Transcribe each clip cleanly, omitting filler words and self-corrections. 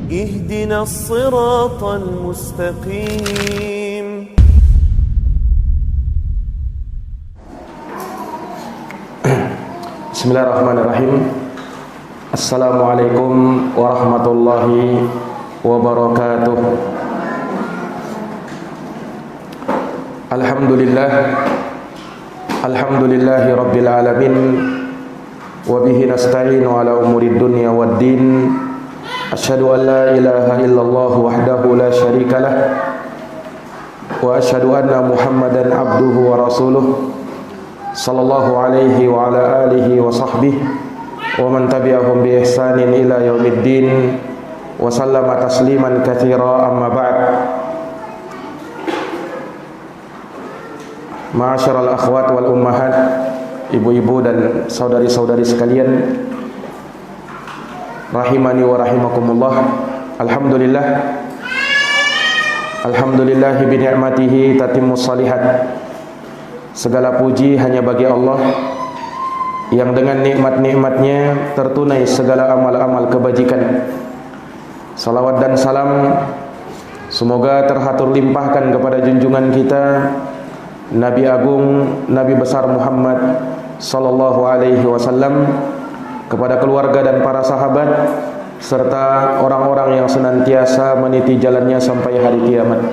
اهدنا الصراط المستقيم Bismillahirrahmanirrahim. Assalamualaikum warahmatullahi wabarakatuh. Alhamdulillahi rabbil alamin. Wabihi nasta'inu ala umurid dunya waddin. Asyhadu an la ilaha illallah wahdahu la syarikalah. Wa asyhadu anna Muhammadan abduhu wa rasuluh. Sallallahu alaihi wa ala alihi wa sahbihi wa man tabi'ahum bi ihsanin ila yaumiddin wa sallama tasliman katsira, amma ba'd. Ma'asyiral akhwat wal ummahat, ibu-ibu dan saudari-saudari sekalian, rahimani wa rahimakumullah. Alhamdulillah bi ni'matihi tatimmus shalihat. Segala puji hanya bagi Allah yang dengan nikmat-nikmatnya tertunai segala amal-amal kebajikan. Salawat dan salam semoga terhatur limpahkan kepada junjungan kita Nabi Agung, Nabi besar Muhammad sallallahu alaihi wasallam, kepada keluarga dan para sahabat serta orang-orang yang senantiasa meniti jalannya sampai hari kiamat.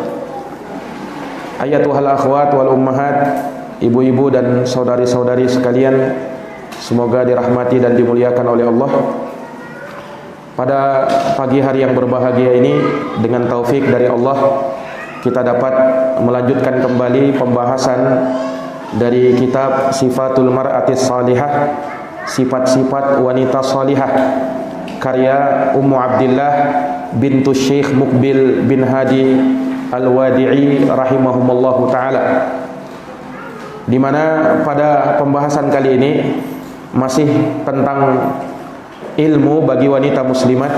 Ayatuhal akhwat wal ummahat, ibu-ibu dan saudari-saudari sekalian, semoga dirahmati dan dimuliakan oleh Allah. Pada pagi hari yang berbahagia ini, dengan taufik dari Allah, kita dapat melanjutkan kembali pembahasan dari kitab Sifatul Mar'atis Salihah, sifat-sifat wanita salihah, karya Ummu Abdillah bintu Syekh Muqbil bin Hadi Al-Wadi'i rahimahumullahu ta'ala, di mana pada pembahasan kali ini masih tentang ilmu bagi wanita muslimat,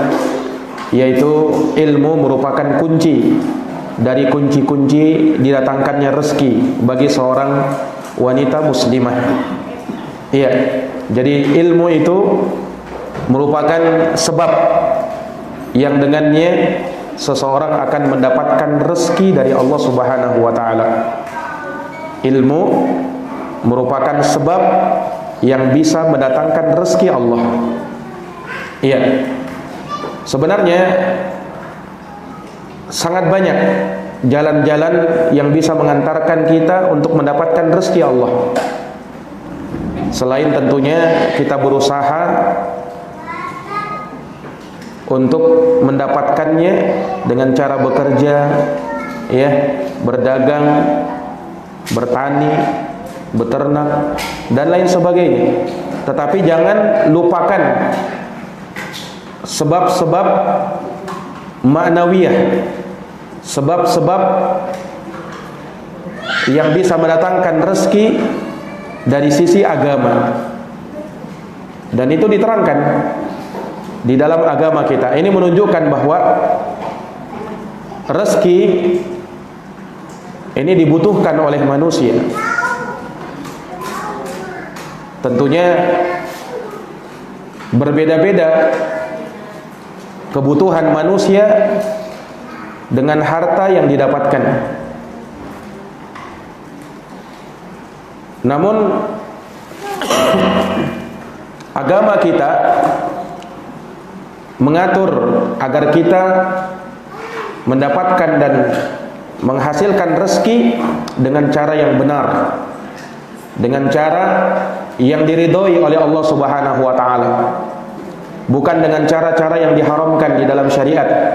yaitu ilmu merupakan kunci dari kunci-kunci didatangkannya rezeki bagi seorang wanita muslimah. Iya, jadi ilmu itu merupakan sebab yang dengannya seseorang akan mendapatkan rezeki dari Allah Subhanahu wa taala. Ilmu merupakan sebab yang bisa mendatangkan rezeki Allah. Iya. Sebenarnya sangat banyak jalan-jalan yang bisa mengantarkan kita untuk mendapatkan rezeki Allah. Selain tentunya kita berusaha untuk mendapatkannya dengan cara bekerja, ya, berdagang, bertani, beternak dan lain sebagainya. Tetapi jangan lupakan sebab-sebab ma'nawiyah, sebab-sebab yang bisa mendatangkan rezeki dari sisi agama. Dan itu diterangkan di dalam agama kita. Ini menunjukkan bahwa rezeki ini dibutuhkan oleh manusia. Tentunya berbeda-beda kebutuhan manusia dengan harta yang didapatkan. Namun agama kita mengatur agar kita mendapatkan dan menghasilkan rezeki dengan cara yang benar, dengan cara yang diridhoi oleh Allah Subhanahu wa taala, bukan dengan cara-cara yang diharamkan di dalam syariat,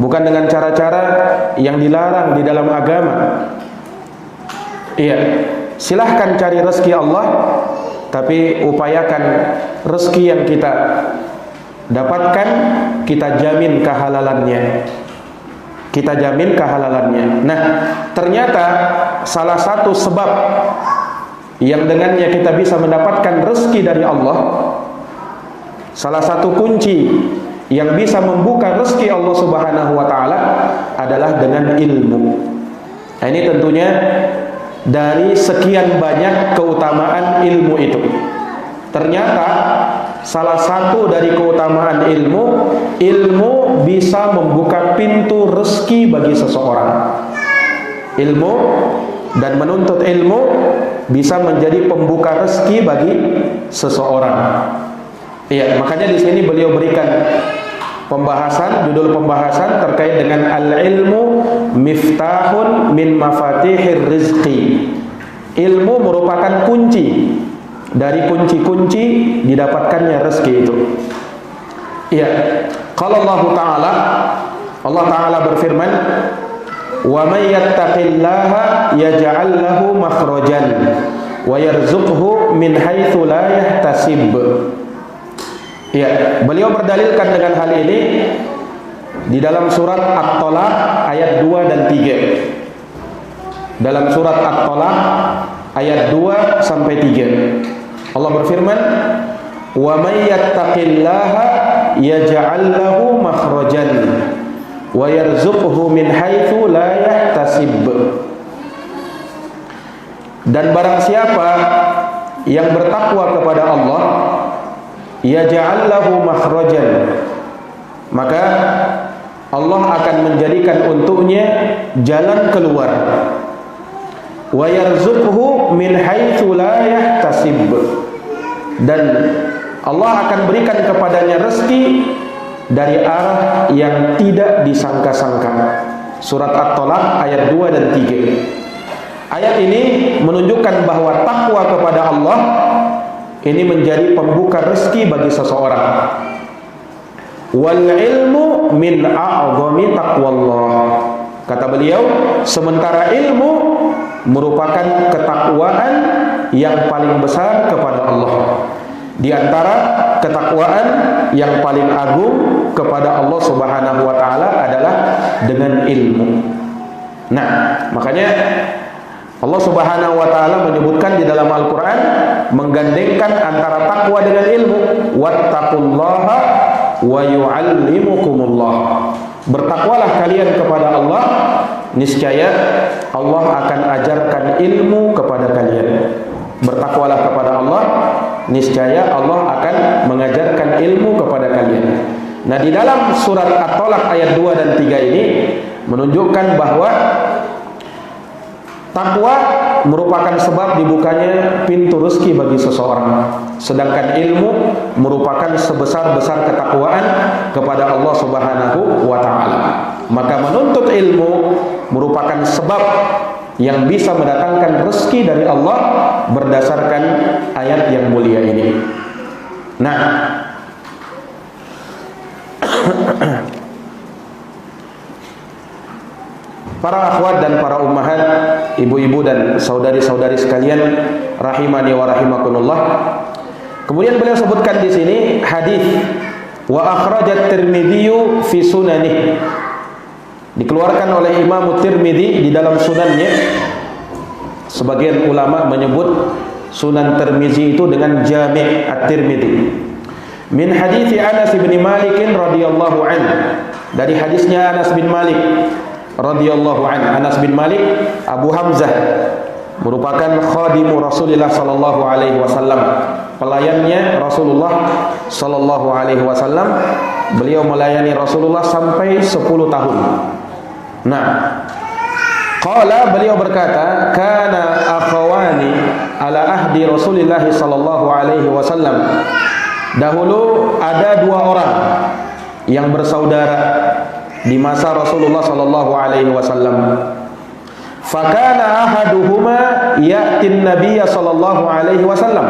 bukan dengan cara-cara yang dilarang di dalam agama. Iya, silahkan cari rezeki Allah, tapi upayakan rezeki yang kita dapatkan kita jamin kehalalannya. Kita jamin kehalalannya. Nah, ternyata salah satu sebab yang dengannya kita bisa mendapatkan rezeki dari Allah, salah satu kunci yang bisa membuka rezeki Allah Subhanahu wa taala adalah dengan ilmu. Nah, ini tentunya dari sekian banyak keutamaan ilmu itu, ternyata salah satu dari keutamaan ilmu ilmu bisa membuka pintu rezeki bagi seseorang. Ilmu dan menuntut ilmu bisa menjadi pembuka rezeki bagi seseorang. Iya, makanya di sini beliau berikan judul pembahasan terkait dengan al-ilmu miftahun min mafatihir rizqi. Ilmu merupakan kunci dari kunci-kunci didapatkannya rezeki itu. Iya, kalau Allah Ta'ala berfirman, wa may yattaqillaha yaj'al lahu makhrajan wa yarzuqhu min haitsu la yahtasib. Ya, beliau berdalilkan dengan hal ini di dalam surat At-Thalaq ayat 2 dan 3. Dalam surat At-Thalaq ayat 2 sampai 3. Allah berfirman, "Wa may yattaqillaha yaj'al lahu makhrajan wa yarzuqhu min haitsu la yahtasib." Dan barang siapa yang bertakwa kepada Allah, yaj'al lahu makhrajan, maka Allah akan menjadikan untuknya jalan keluar. Wa yarzuqhu min haitsu la yahtasib, dan Allah akan berikan kepadanya rezeki dari arah yang tidak disangka-sangka. Surat At-Thalaq ayat 2 dan 3. Ayat ini menunjukkan bahwa takwa kepada Allah ini menjadi pembuka rezeki bagi seseorang. Wal ilmu min a'zami taqwallah. Kata beliau, sementara ilmu merupakan ketakwaan yang paling besar kepada Allah. Di antara ketakwaan yang paling agung kepada Allah Subhanahu wa taala adalah dengan ilmu. Nah, makanya Allah Subhanahu wa taala menyebutkan di dalam Al-Qur'an, menggandengkan antara takwa dengan ilmu. Wattaqullaha wa yu'allimukumullah. Bertakwalah kalian kepada Allah, niscaya Allah akan ajarkan ilmu kepada kalian. Bertakwalah kepada Allah, niscaya Allah akan mengajarkan ilmu kepada kalian. Nah, di dalam surat At-Thalaq ayat 2 dan 3 ini menunjukkan bahwa takwa merupakan sebab dibukanya pintu rezeki bagi seseorang, sedangkan ilmu merupakan sebesar-besar ketakwaan kepada Allah Subhanahu wa taala. Maka menuntut ilmu merupakan sebab yang bisa mendatangkan rezeki dari Allah berdasarkan ayat yang mulia ini. Nah, para akhwat dan para ummahat, ibu-ibu dan saudari-saudari sekalian, rahimani wa rahimakumullah. Kemudian beliau sebutkan di sini hadis wa akhrajat Tirmidzi fi sunanih. Dikeluarkan oleh Imam Tirmidzi di dalam sunannya. Sebagian ulama menyebut Sunan Tirmidzi itu dengan Jami' At-Tirmidzi. Min hadis Anas bin Malik radhiyallahu anhu. Dari hadisnya Anas bin Malik radhiyallahu anhu. Anas bin Malik Abu Hamzah, merupakan khadimu Rasulullah sallallahu alaihi wasallam, pelayannya Rasulullah sallallahu alaihi wasallam. Beliau melayani Rasulullah sampai 10 tahun. Nah, qala, beliau berkata, kana akhawani ala ahdi Rasulillah sallallahu alaihi wasallam. Dahulu ada 2 orang yang bersaudara di masa Rasulullah sallallahu alaihi wasallam. Fakana ahaduhuma ya'tin Nabiy sallallahu alaihi wasallam.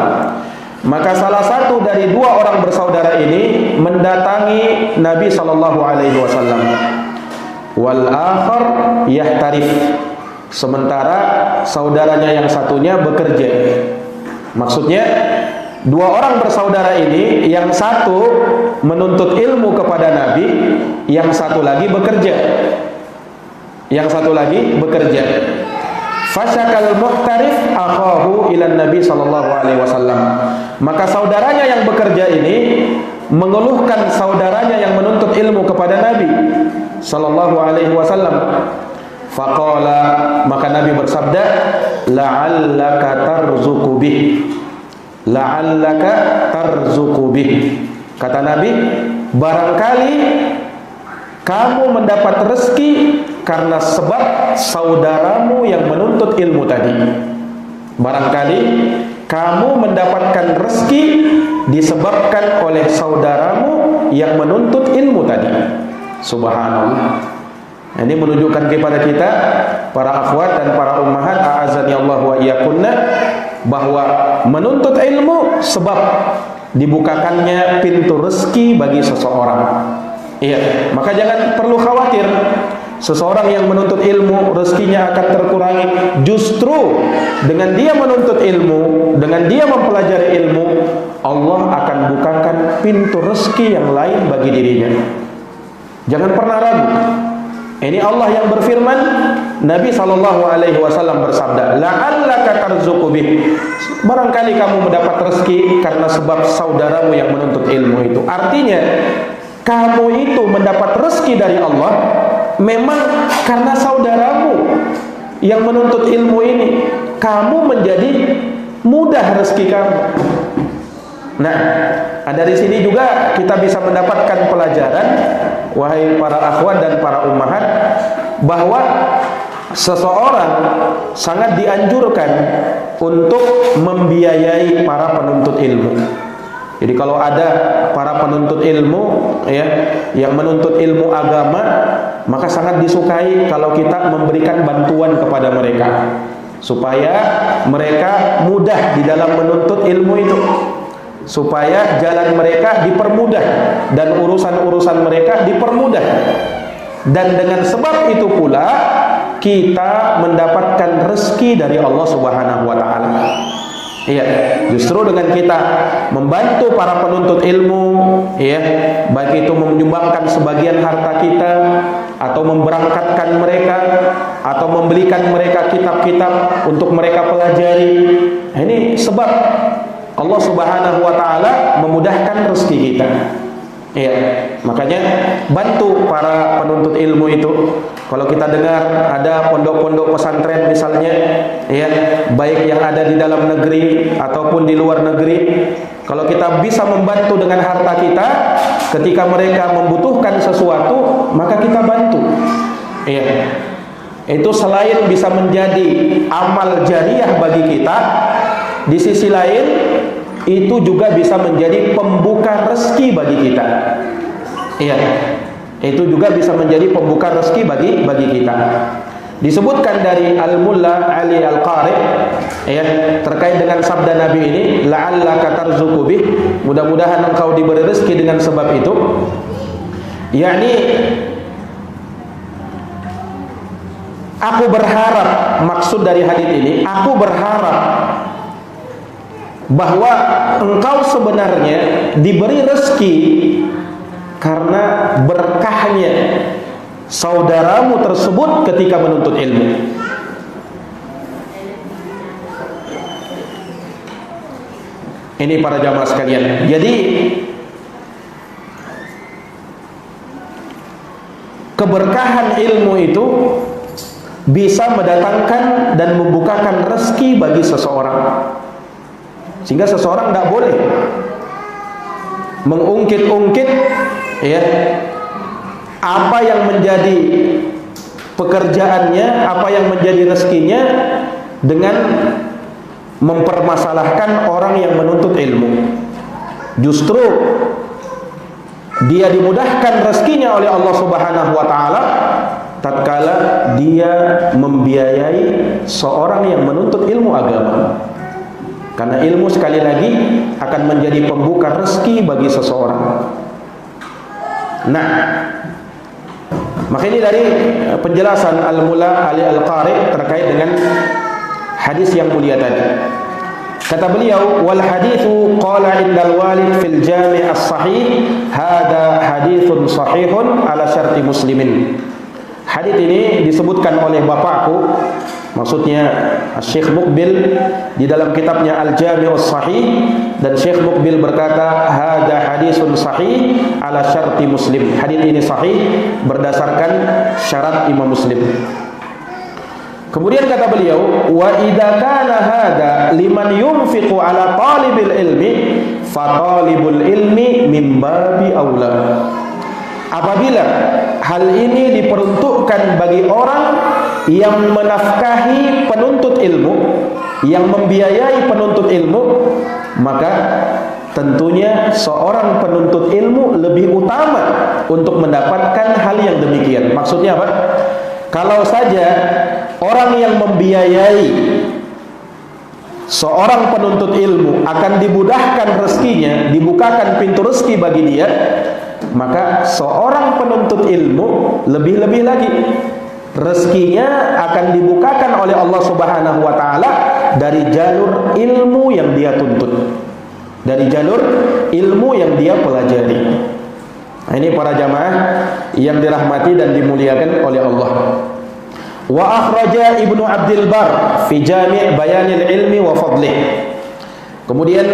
Maka salah satu dari 2 orang bersaudara ini mendatangi Nabi sallallahu alaihi wasallam. Wal akhar yahtarif. Sementara saudaranya yang satunya bekerja. Maksudnya 2 orang bersaudara ini, yang satu menuntut ilmu kepada Nabi, yang satu lagi bekerja. Yang satu lagi bekerja. Fasyakal muhtarif akhahu ila Nabi sallallahu alaihi wasallam. Maka saudaranya yang bekerja ini mengeluhkan saudaranya yang menuntut ilmu kepada Nabi sallallahu alaihi wasallam. Faqala, maka Nabi bersabda, la'allaka tarzuqu bih. La'allaka tarzuqu bih. Kata Nabi, barangkali kamu mendapat rezeki karena sebab saudaramu yang menuntut ilmu tadi. Barangkali kamu mendapatkan rezeki disebabkan oleh saudaramu yang menuntut ilmu tadi. Subhanallah. Ini menunjukkan kepada kita, para akhwat dan para ummahat, a'azani Allah wa iyyakunna, bahwa menuntut ilmu sebab dibukakannya pintu rezeki bagi seseorang. Iya, maka jangan perlu khawatir seseorang yang menuntut ilmu rezekinya akan terkurangi. Justru dengan dia menuntut ilmu, dengan dia mempelajari ilmu, Allah akan bukakan pintu rezeki yang lain bagi dirinya. Jangan pernah ragu. Ini Allah yang berfirman, Nabi SAW bersabda, la'allaka tarzuqu bih. Barangkali kamu mendapat rezeki karena sebab saudaramu yang menuntut ilmu itu. Artinya, kamu itu mendapat rezeki dari Allah memang karena saudaramu yang menuntut ilmu ini. Kamu menjadi mudah rezeki kamu. Nah, dari sini juga kita bisa mendapatkan pelajaran, wahai para akhwat dan para ummahat, bahwa seseorang sangat dianjurkan untuk membiayai para penuntut ilmu. Jadi kalau ada para penuntut ilmu ya, yang menuntut ilmu agama, maka sangat disukai kalau kita memberikan bantuan kepada mereka supaya mereka mudah di dalam menuntut ilmu itu, supaya jalan mereka dipermudah dan urusan-urusan mereka dipermudah. Dan dengan sebab itu pula kita mendapatkan rezeki dari Allah Subhanahu wa taala. Iya, justru dengan kita membantu para penuntut ilmu, ya, baik itu menyumbangkan sebagian harta kita, atau memberangkatkan mereka, atau membelikan mereka kitab-kitab untuk mereka pelajari. Ini sebab Allah Subhanahu wa taala memudahkan rezeki kita. Ya, makanya bantu para penuntut ilmu itu. Kalau kita dengar ada pondok-pondok pesantren misalnya, ya, baik yang ada di dalam negeri ataupun di luar negeri, kalau kita bisa membantu dengan harta kita ketika mereka membutuhkan sesuatu, maka kita bantu. Ya. Itu selain bisa menjadi amal jariah bagi kita, di sisi lain itu juga bisa menjadi pembuka rezeki bagi kita. Iya, itu juga bisa menjadi pembuka rezeki bagi kita. Disebutkan dari Al-Mulla Ali Al-Qari, ya, terkait dengan sabda Nabi ini, la'allaka tarzuqu bih, mudah-mudahan engkau diberi rezeki dengan sebab itu. Yakni aku berharap, maksud dari hadis ini, aku berharap bahwa engkau sebenarnya diberi rezeki karena berkahnya saudaramu tersebut ketika menuntut ilmu. Ini para jamaah sekalian. Jadi keberkahan ilmu itu bisa mendatangkan dan membukakan rezeki bagi seseorang. Sehingga seseorang tidak boleh mengungkit-ungkit, ya, apa yang menjadi pekerjaannya, apa yang menjadi rezekinya, dengan mempermasalahkan orang yang menuntut ilmu. Justru dia dimudahkan rezekinya oleh Allah Subhanahu wa taala tatkala dia membiayai seorang yang menuntut ilmu agama. Karena ilmu sekali lagi akan menjadi pembuka rezeki bagi seseorang. Nah, maka ini dari penjelasan Al-Mulla Ali Al-Qari terkait dengan hadis yang mulia tadi. Kata beliau, wal haditsu qala indal walid fil jami' as-sahih, hada haditsun sahihun ala syarti muslimin. Hadis ini disebutkan oleh bapakku, maksudnya Syekh Muqbil di dalam kitabnya Al-Jami'us Sahih, dan Syekh Muqbil berkata hada hadisun sahih ala syarti Muslim. Hadis ini sahih berdasarkan syarat Imam Muslim. Kemudian kata beliau, wa idza kana hada liman yunfiqu ala talibil ilmi fa talibul ilmi min babi aula. apabila hal ini diperuntukkan bagi orang yang menafkahi penuntut ilmu, yang membiayai penuntut ilmu, maka tentunya seorang penuntut ilmu lebih utama untuk mendapatkan hal yang demikian. Maksudnya apa? Kalau saja orang yang membiayai seorang penuntut ilmu akan dimudahkan rezekinya, dibukakan pintu rezeki bagi dia, maka seorang penuntut ilmu lebih-lebih lagi rezekinya akan dibukakan oleh Allah Subhanahu wa taala dari jalur ilmu yang dia tuntut, dari jalur ilmu yang dia pelajari. Nah, ini para jamaah yang dirahmati dan dimuliakan oleh Allah. Wa akhraja Ibnu Abdul Bar fi Jami' Bayanil Ilmi wa Fadlih. Kemudian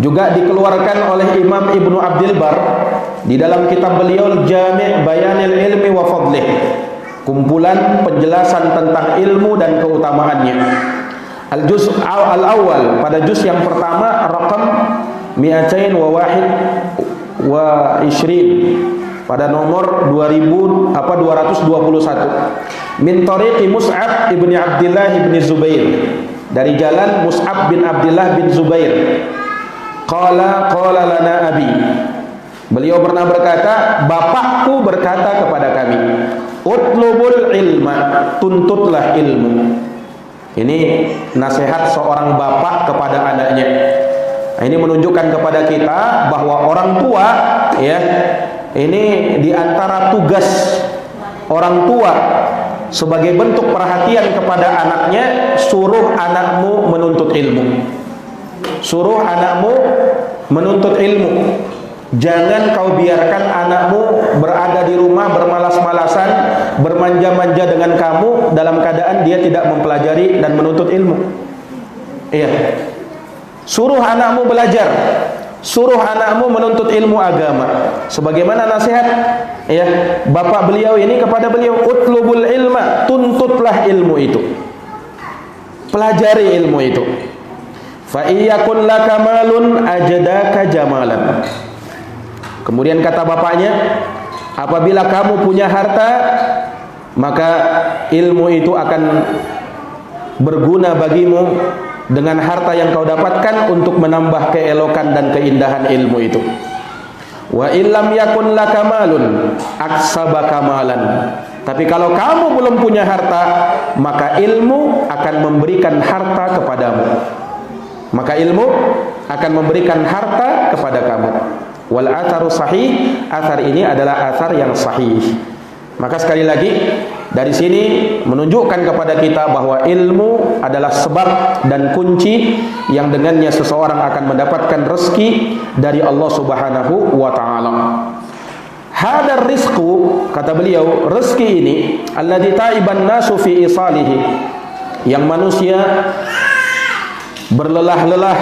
juga dikeluarkan oleh Imam Ibnu Abdul Bar di dalam kitab beliau Jami' Bayanil Ilmi wa Fadlih, kumpulan penjelasan tentang ilmu dan keutamaannya. Al-juz' al-awwal, pada juz yang pertama, raqam 221, pada nomor 221, min tariqi Mus'ab ibni Abdullah ibni Zubair, dari jalan Mus'ab bin Abdullah bin Zubair. Qala lana abi, beliau pernah berkata, bapakku berkata kepada kami, utlubul ilma, tuntutlah ilmu. Ini nasihat seorang bapak kepada anaknya. Nah, ini menunjukkan kepada kita bahwa orang tua, ya, ini diantara tugas orang tua sebagai bentuk perhatian kepada anaknya, suruh anakmu menuntut ilmu. Suruh anakmu menuntut ilmu. Jangan kau biarkan anakmu berada di rumah bermalas-malasan, bermanja-manja dengan kamu dalam keadaan dia tidak mempelajari dan menuntut ilmu. Iya. Suruh anakmu belajar, suruh anakmu menuntut ilmu agama. Sebagaimana nasihat, ya, bapak beliau ini kepada beliau, utlubul ilma, tuntutlah ilmu itu, pelajari ilmu itu. Fa iyakun laka malun ajdaka jamalan. Kemudian kata bapaknya, apabila kamu punya harta, maka ilmu itu akan berguna bagimu dengan harta yang kau dapatkan untuk menambah keelokan dan keindahan ilmu itu. Wa illam yakun laka malun aksabaka malan. Tapi kalau kamu belum punya harta, maka ilmu akan memberikan harta kepadamu. Maka ilmu akan memberikan harta kepada kamu. Wal atharu sahih, athar ini adalah athar yang sahih. Maka sekali lagi dari sini menunjukkan kepada kita bahwa ilmu adalah sebab dan kunci yang dengannya seseorang akan mendapatkan rezeki dari Allah Subhanahu wa taala. Hadar rizqu, kata beliau, rezeki ini alladzi ta'iban nasu fi isalihi, yang manusia berlelah-lelah,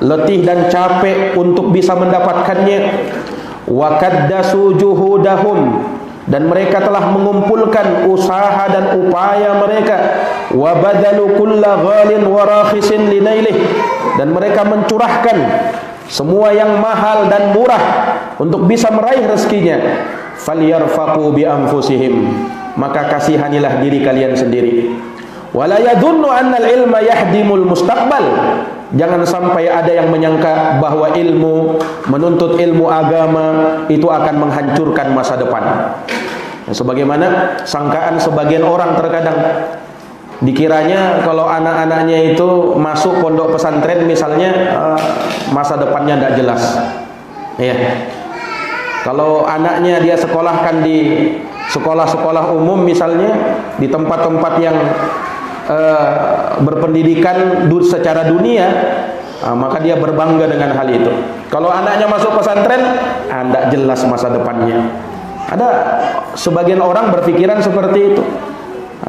letih dan capek untuk bisa mendapatkannya. Wa kaddasu juhudahum, dan mereka telah mengumpulkan usaha dan upaya mereka. Wa badalu kulla ghalin wa rakhisin linailih, dan mereka mencurahkan semua yang mahal dan murah untuk bisa meraih rezekinya. Falyarfaqu bi anfusihim, maka kasihanilah diri kalian sendiri. Wala yadhunnu anna al-ilma yahdimul mustaqbal, jangan sampai ada yang menyangka bahwa ilmu, menuntut ilmu agama itu akan menghancurkan masa depan. Sebagaimana sangkaan sebagian orang terkadang, dikiranya kalau anak-anaknya itu masuk pondok pesantren misalnya, masa depannya tidak jelas. Ya. Kalau anaknya dia sekolahkan di sekolah-sekolah umum misalnya, di tempat-tempat yang berpendidikan secara dunia, maka dia berbangga dengan hal itu. Kalau anaknya masuk pesantren, tidak jelas masa depannya. Ada sebagian orang berpikiran seperti itu.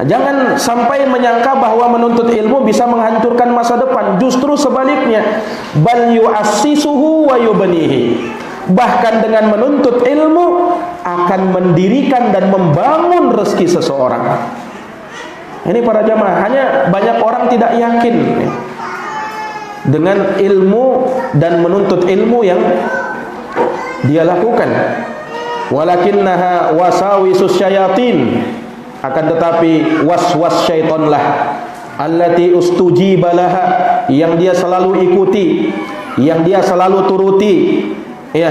Jangan sampai menyangka bahwa menuntut ilmu bisa menghancurkan masa depan. Justru sebaliknya, bal yu'assisuhu wa yubnihi. Bahkan dengan menuntut ilmu akan mendirikan dan membangun rezeki seseorang. Ini para jamaah, hanya banyak orang tidak yakin dengan ilmu dan menuntut ilmu yang dia lakukan. walakinnaha wasawisus syayatin, akan tetapi was-was syaitanlah, allati ustujibalaha, yang dia selalu ikuti, yang dia selalu turuti. Ya,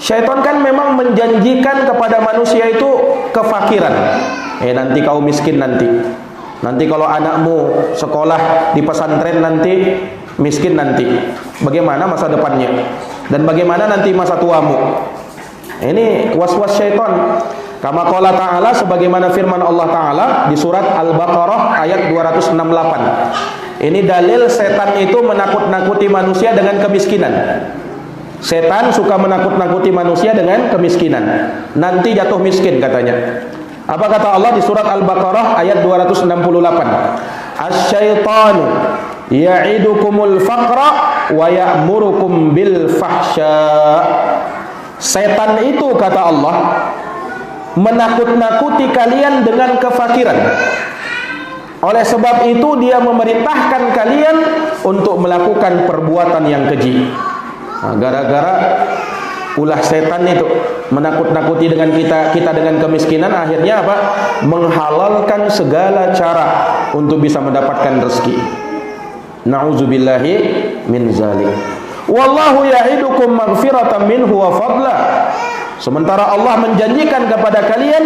syaitan kan memang menjanjikan kepada manusia itu kefakiran. Nanti kau miskin nanti kalau anakmu sekolah di pesantren nanti miskin nanti. Bagaimana masa depannya? Dan bagaimana nanti masa tuamu? Ini was-was syaitan. Kama qala ta'ala, sebagaimana firman Allah Ta'ala di surat Al-Baqarah ayat 268. Ini dalil setan itu menakut-nakuti manusia dengan kemiskinan. Setan suka menakut-nakuti manusia dengan kemiskinan. Nanti jatuh miskin katanya. Apa kata Allah di surat Al-Baqarah ayat 268? Asy-syaitanu ya'idukumul faqra wa ya'murukum bil fahsya. Setan itu, kata Allah, menakut-nakuti kalian dengan kefakiran. Oleh sebab itu dia memerintahkan kalian untuk melakukan perbuatan yang keji. Gara-gara ulah setan itu menakut-nakuti dengan kita dengan kemiskinan, akhirnya apa? Menghalalkan segala cara untuk bisa mendapatkan rezeki. Na'udzubillahi min zalik. Wallahu ya'idukum maghfiratan minhu wa fadla. Sementara Allah menjanjikan kepada kalian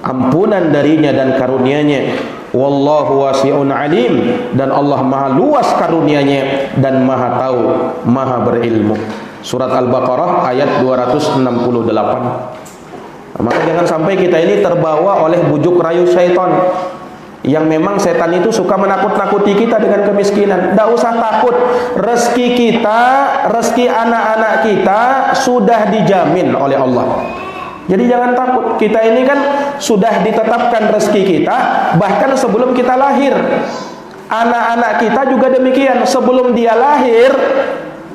ampunan darinya dan karunia-Nya. Wallahu wasi'un alim, dan Allah maha luas karunia-Nya dan maha tahu, maha berilmu. Surat Al-Baqarah ayat 268. Maka jangan sampai kita ini terbawa oleh bujuk rayu syaitan, yang memang setan itu suka menakut-nakuti kita dengan kemiskinan. Tidak usah takut, rezeki kita, rezeki anak-anak kita sudah dijamin oleh Allah. Jadi jangan takut. Kita ini kan sudah ditetapkan rezeki kita bahkan sebelum kita lahir. Anak-anak kita juga demikian, sebelum dia lahir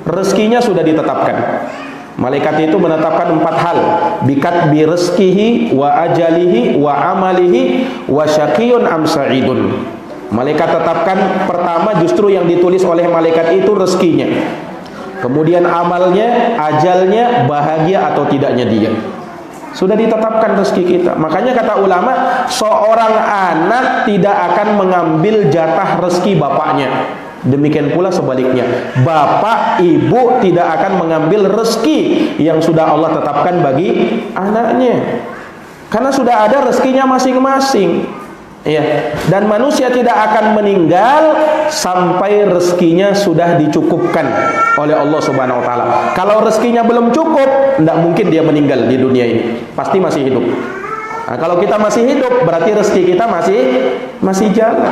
rezekinya sudah ditetapkan. Malaikat itu menetapkan 4 hal: bikatbi rizkihi wa ajalihi wa amalihi wa syaqiyun am sa'idun. Malaikat tetapkan pertama justru yang ditulis oleh malaikat itu rezekinya, kemudian amalnya, ajalnya, bahagia atau tidaknya dia. Sudah ditetapkan rezeki kita. Makanya kata ulama, seorang anak tidak akan mengambil jatah rezeki bapaknya. Demikian pula sebaliknya, bapak ibu tidak akan mengambil rezeki yang sudah Allah tetapkan bagi anaknya, karena sudah ada rezekinya masing-masing. Ya, dan manusia tidak akan meninggal sampai rezekinya sudah dicukupkan oleh Allah Subhanahu wa taala. Kalau rezekinya belum cukup, tidak mungkin dia meninggal di dunia ini, pasti masih hidup. Nah, kalau kita masih hidup, berarti rezeki kita masih jalan.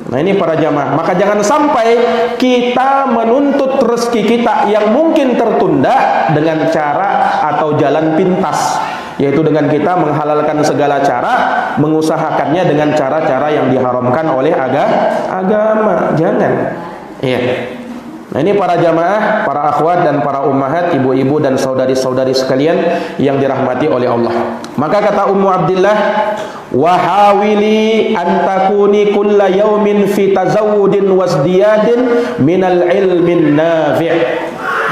Nah, ini para jamaah, maka jangan sampai kita menuntut rezeki kita yang mungkin tertunda dengan cara atau jalan pintas, yaitu dengan kita menghalalkan segala cara, mengusahakannya dengan cara-cara yang diharamkan oleh agama. Jangan. Iya. Nah, ini para jamaah, para akhwat dan para ummahat, ibu-ibu dan saudari-saudari sekalian yang dirahmati oleh Allah. Maka kata Ummu Abdillah, wa hawili an takuni kulla yaumin fi tazawudin wasdiyadin minal ilmin nafi'.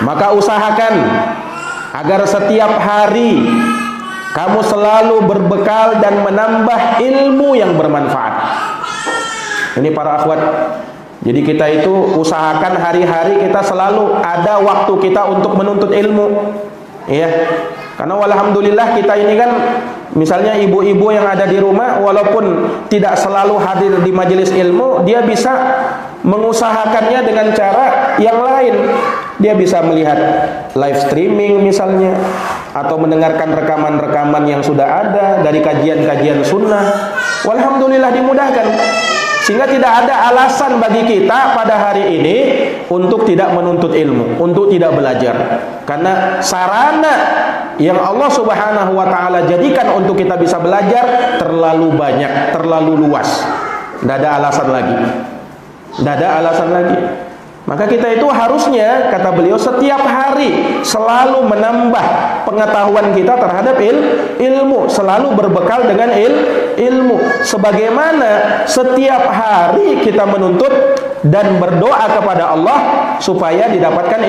Maka usahakan agar setiap hari kamu selalu berbekal dan menambah ilmu yang bermanfaat. Ini para akhwat, jadi kita itu usahakan hari-hari kita selalu ada waktu kita untuk menuntut ilmu. Ya, karena alhamdulillah kita ini kan, misalnya ibu-ibu yang ada di rumah, walaupun tidak selalu hadir di majelis ilmu, dia bisa mengusahakannya dengan cara yang lain. Dia bisa melihat live streaming misalnya, atau mendengarkan rekaman-rekaman yang sudah ada dari kajian-kajian sunnah. Alhamdulillah dimudahkan, sehingga tidak ada alasan bagi kita pada hari ini untuk tidak menuntut ilmu, untuk tidak belajar. Karena sarana yang Allah Subhanahu wa taala jadikan untuk kita bisa belajar terlalu banyak, terlalu luas. Tidak ada alasan lagi. Tidak ada alasan lagi. Maka kita itu harusnya, kata beliau, setiap hari selalu menambah pengetahuan kita terhadap ilmu, selalu berbekal dengan ilmu. Sebagaimana setiap hari kita menuntut dan berdoa kepada Allah supaya didapatkan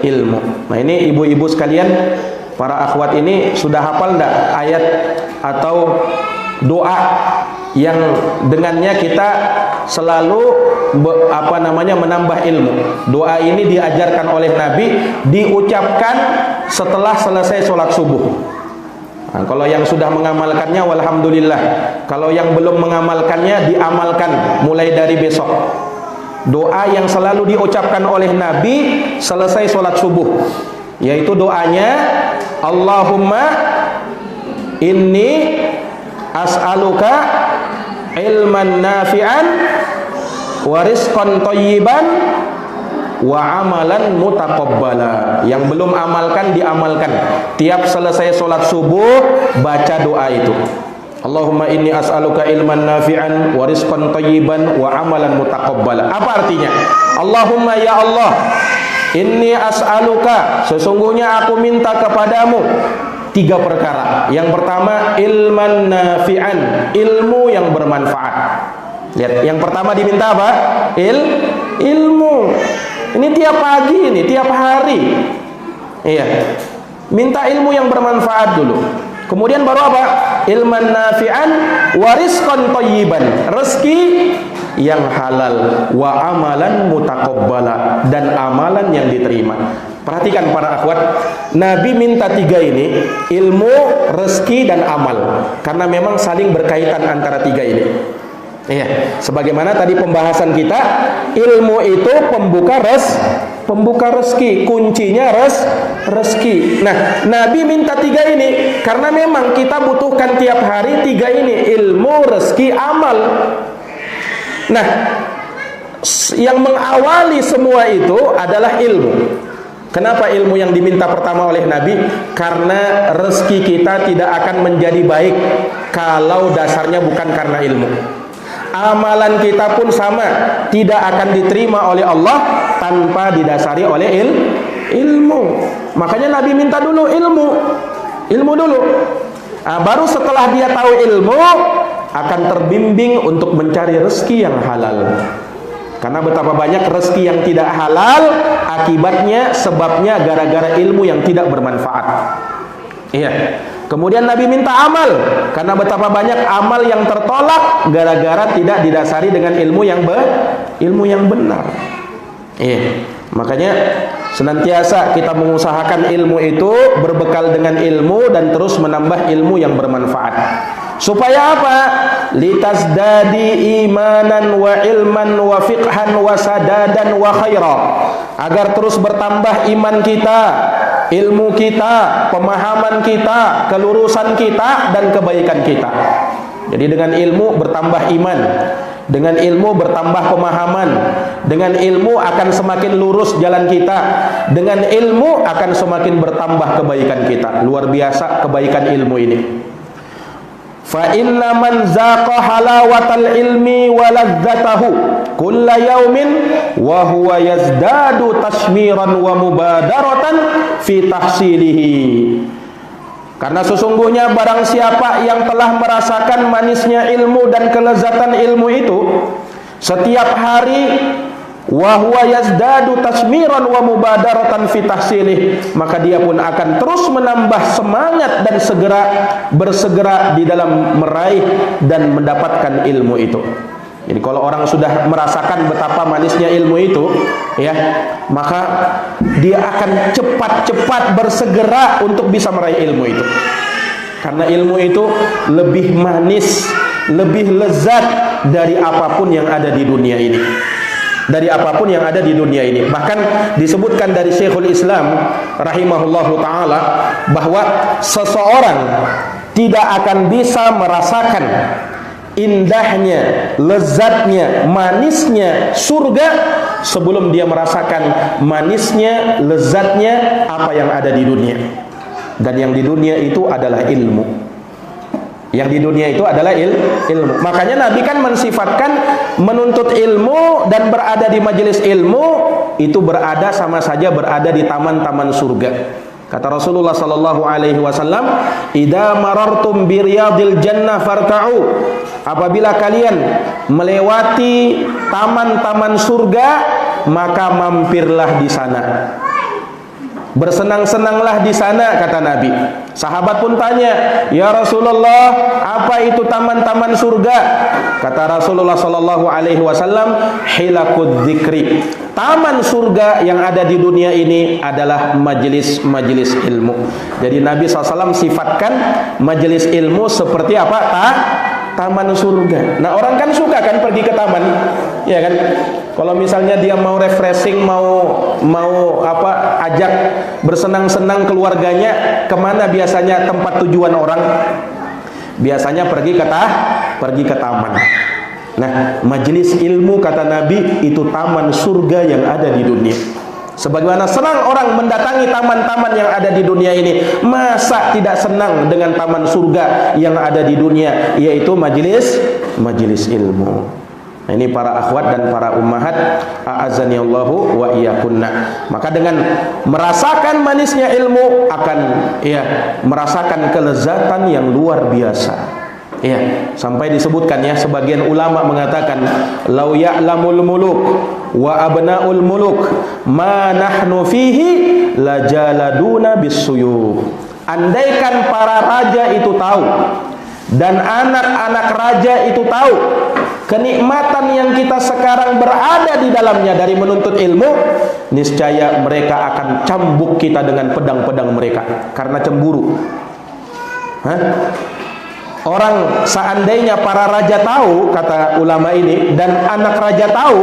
ilmu. Nah, ini ibu-ibu sekalian Para akhwat ini sudah hafal enggak ayat atau doa yang dengannya kita selalu menambah ilmu? Doa ini diajarkan oleh Nabi, diucapkan setelah selesai sholat subuh. Nah, kalau yang sudah mengamalkannya walhamdulillah. Kalau yang belum mengamalkannya, diamalkan mulai dari besok. Doa yang selalu diucapkan oleh Nabi selesai sholat subuh, yaitu doanya Allahumma inni as'aluka ilman nafi'an wa rizqan thayyiban wa amalan mutaqabbala. Yang belum amalkan, diamalkan. Tiap selesai sholat subuh baca doa itu. Allahumma inni as'aluka ilman nafi'an wa rizqan thayyiban wa amalan mutaqabbala. Apa artinya? Allahumma ya Allah, inni as'aluka, sesungguhnya aku minta kepadamu 3 perkara. Yang pertama, ilman nafi'an, ilmu yang bermanfaat. Lihat, yang pertama diminta apa? Ilmu. Ini tiap pagi, ini tiap hari. Iya. Minta ilmu yang bermanfaat dulu. Kemudian baru apa? Ilman nafi'an wa rizqan thayyiban, rezeki yang halal, wa amalan mutaqabbala, dan amalan yang diterima. Perhatikan para akhwat, Nabi minta 3 ini, ilmu, rezeki, dan amal, karena memang saling berkaitan antara 3 ini. Iya, sebagaimana tadi pembahasan kita, ilmu itu pembuka rezeki, kuncinya rezeki. Nah, Nabi minta 3 ini karena memang kita butuhkan tiap hari 3 ini, ilmu, rezeki, amal. Nah, yang mengawali semua itu adalah ilmu. Kenapa ilmu yang diminta pertama oleh Nabi? Karena rezeki kita tidak akan menjadi baik kalau dasarnya bukan karena ilmu. Amalan kita pun sama, tidak akan diterima oleh Allah tanpa didasari oleh ilmu. Makanya Nabi minta dulu ilmu dulu. Nah, baru setelah dia tahu ilmu, akan terbimbing untuk mencari rezeki yang halal. Karena betapa banyak rezeki yang tidak halal, akibatnya, sebabnya gara-gara ilmu yang tidak bermanfaat. Iya. Kemudian Nabi minta amal, karena betapa banyak amal yang tertolak gara-gara tidak didasari dengan ilmu yang benar. Iya. Makanya senantiasa kita mengusahakan ilmu itu, berbekal dengan ilmu dan terus menambah ilmu yang bermanfaat. Supaya apa? Litasdadi imanan wa ilman wa fiqhan wa sadadan wa khaira. Agar terus bertambah iman kita, ilmu kita, pemahaman kita, kelurusan kita, dan kebaikan kita. Jadi dengan ilmu bertambah iman, dengan ilmu bertambah pemahaman, dengan ilmu akan semakin lurus jalan kita, dengan ilmu akan semakin bertambah kebaikan kita. Luar biasa kebaikan ilmu ini. Fa inna man zaqa halawatal ilmi wa ladzatahu kulla yaumin wa huwa yazdadu tashmiran wa mubadaratan fi tahsilihi. Karena sesungguhnya barang siapa yang telah merasakan manisnya ilmu dan kelezatan ilmu itu setiap hari, wa huwa yazdadu tasmiran wa mubadaratan fi tahsilih, maka dia pun akan terus menambah semangat dan bersegera di dalam meraih dan mendapatkan ilmu itu. Jadi kalau orang sudah merasakan betapa manisnya ilmu itu, ya, maka dia akan cepat-cepat bersegera untuk bisa meraih ilmu itu. Karena ilmu itu lebih manis, lebih lezat dari apapun yang ada di dunia ini. Dari apapun yang ada di dunia ini. Bahkan disebutkan dari Syekhul Islam rahimahullahu ta'ala bahwa seseorang tidak akan bisa merasakan indahnya, lezatnya, manisnya surga sebelum dia merasakan manisnya, lezatnya apa yang ada di dunia. Dan yang di dunia itu adalah ilmu. Yang di dunia itu adalah ilmu. Makanya Nabi kan mensifatkan menuntut ilmu dan berada di majelis ilmu itu sama saja berada di taman-taman surga. Kata Rasulullah sallallahu alaihi wasallam, "Idza marartum bi riyadil jannah farta'u." Apabila kalian melewati taman-taman surga, maka mampirlah di sana. Bersenang-senanglah di sana, kata Nabi. Sahabat pun tanya, ya Rasulullah, apa itu taman-taman surga? Kata Rasulullah sallallahu alaihi wasallam, hilakud dzikri. Taman surga yang ada di dunia ini adalah majelis-majelis ilmu. Jadi Nabi SAW sifatkan majelis ilmu seperti apa? Taman surga. Nah, orang kan suka kan pergi ke taman, ya kan? Kalau misalnya dia mau refreshing, mau ajak bersenang-senang keluarganya, kemana biasanya tempat tujuan orang? Biasanya pergi ke taman. Nah, majelis ilmu kata Nabi itu taman surga yang ada di dunia. Sebagaimana senang orang mendatangi taman-taman yang ada di dunia ini, masa tidak senang dengan taman surga yang ada di dunia, yaitu majelis ilmu. Nah, ini para akhwat dan para ummahat, a'azzanillahu wa iyyakunna. Maka dengan merasakan manisnya ilmu akan merasakan kelezatan yang luar biasa. Sampai disebutkan sebagian ulama mengatakan, lau ya'lamul muluk wa abnaul muluk ma nahnu fihi lajaladuna bisuyub. Andaikan para raja itu tahu dan anak-anak raja itu tahu kenikmatan yang kita sekarang berada di dalamnya dari menuntut ilmu, niscaya mereka akan cambuk kita dengan pedang-pedang mereka karena cemburu. Orang seandainya para raja tahu, kata ulama ini, dan anak raja tahu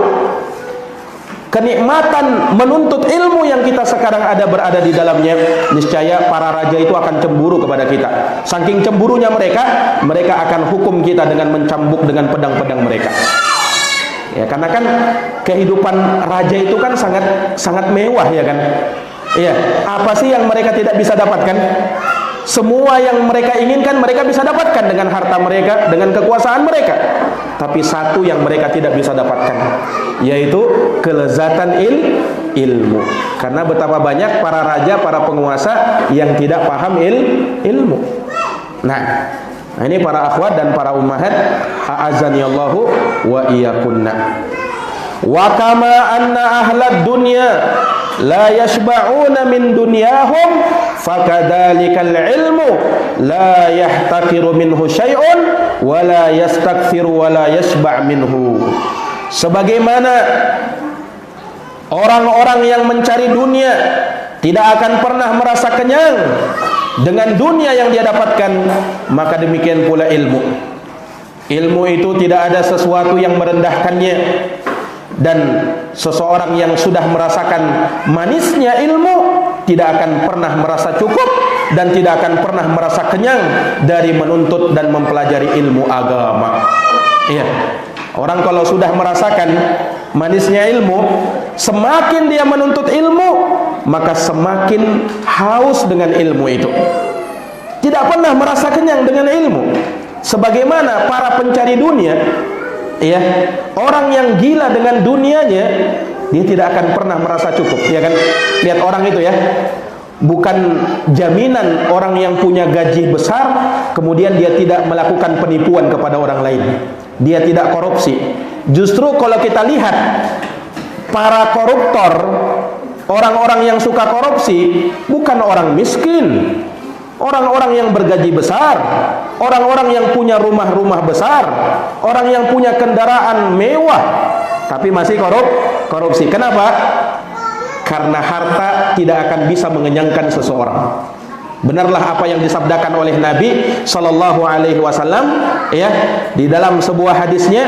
kenikmatan menuntut ilmu yang kita sekarang berada di dalamnya, niscaya para raja itu akan cemburu kepada kita. Saking cemburunya mereka akan hukum kita dengan mencambuk dengan pedang-pedang mereka. Ya, karena kan kehidupan raja itu kan sangat mewah, ya kan? Iya, apa sih yang mereka tidak bisa dapatkan? Semua yang mereka inginkan mereka bisa dapatkan dengan harta mereka, dengan kekuasaan mereka. Tapi satu yang mereka tidak bisa dapatkan, yaitu kelezatan ilmu. Karena betapa banyak para raja, para penguasa yang tidak paham ilmu. Nah, ini para akhwat dan para ummahat, a'azzanillahu wa iyyakunna. Wa kama anna ahlad dunya la yashba'una min dunyahum fakadzalikal ilmu la yahtaqiru minhu syai'un wa la yastakthiru wa la yashba' minhu. Sebagaimana orang-orang yang mencari dunia tidak akan pernah merasa kenyang dengan dunia yang dia dapatkan, maka demikian pula ilmu. Ilmu itu tidak ada sesuatu yang merendahkannya. Dan seseorang yang sudah merasakan manisnya ilmu tidak akan pernah merasa cukup dan tidak akan pernah merasa kenyang dari menuntut dan mempelajari ilmu agama. Iya. Orang kalau sudah merasakan manisnya ilmu, semakin dia menuntut ilmu, maka semakin haus dengan ilmu itu. Tidak pernah merasa kenyang dengan ilmu. Sebagaimana para pencari dunia, orang yang gila dengan dunianya, dia tidak akan pernah merasa cukup, ya kan? Lihat orang itu ya, bukan jaminan orang yang punya gaji besar kemudian dia tidak melakukan penipuan kepada orang lain, dia tidak korupsi. Justru kalau kita lihat para koruptor, orang-orang yang suka korupsi, bukan orang miskin, orang-orang yang bergaji besar, orang-orang yang punya rumah-rumah besar, orang yang punya kendaraan mewah, tapi masih korupsi. Kenapa? Karena harta tidak akan bisa mengenyangkan seseorang. Benarlah apa yang disabdakan oleh Nabi Sallallahu Alaihi Wasallam, di dalam sebuah hadisnya,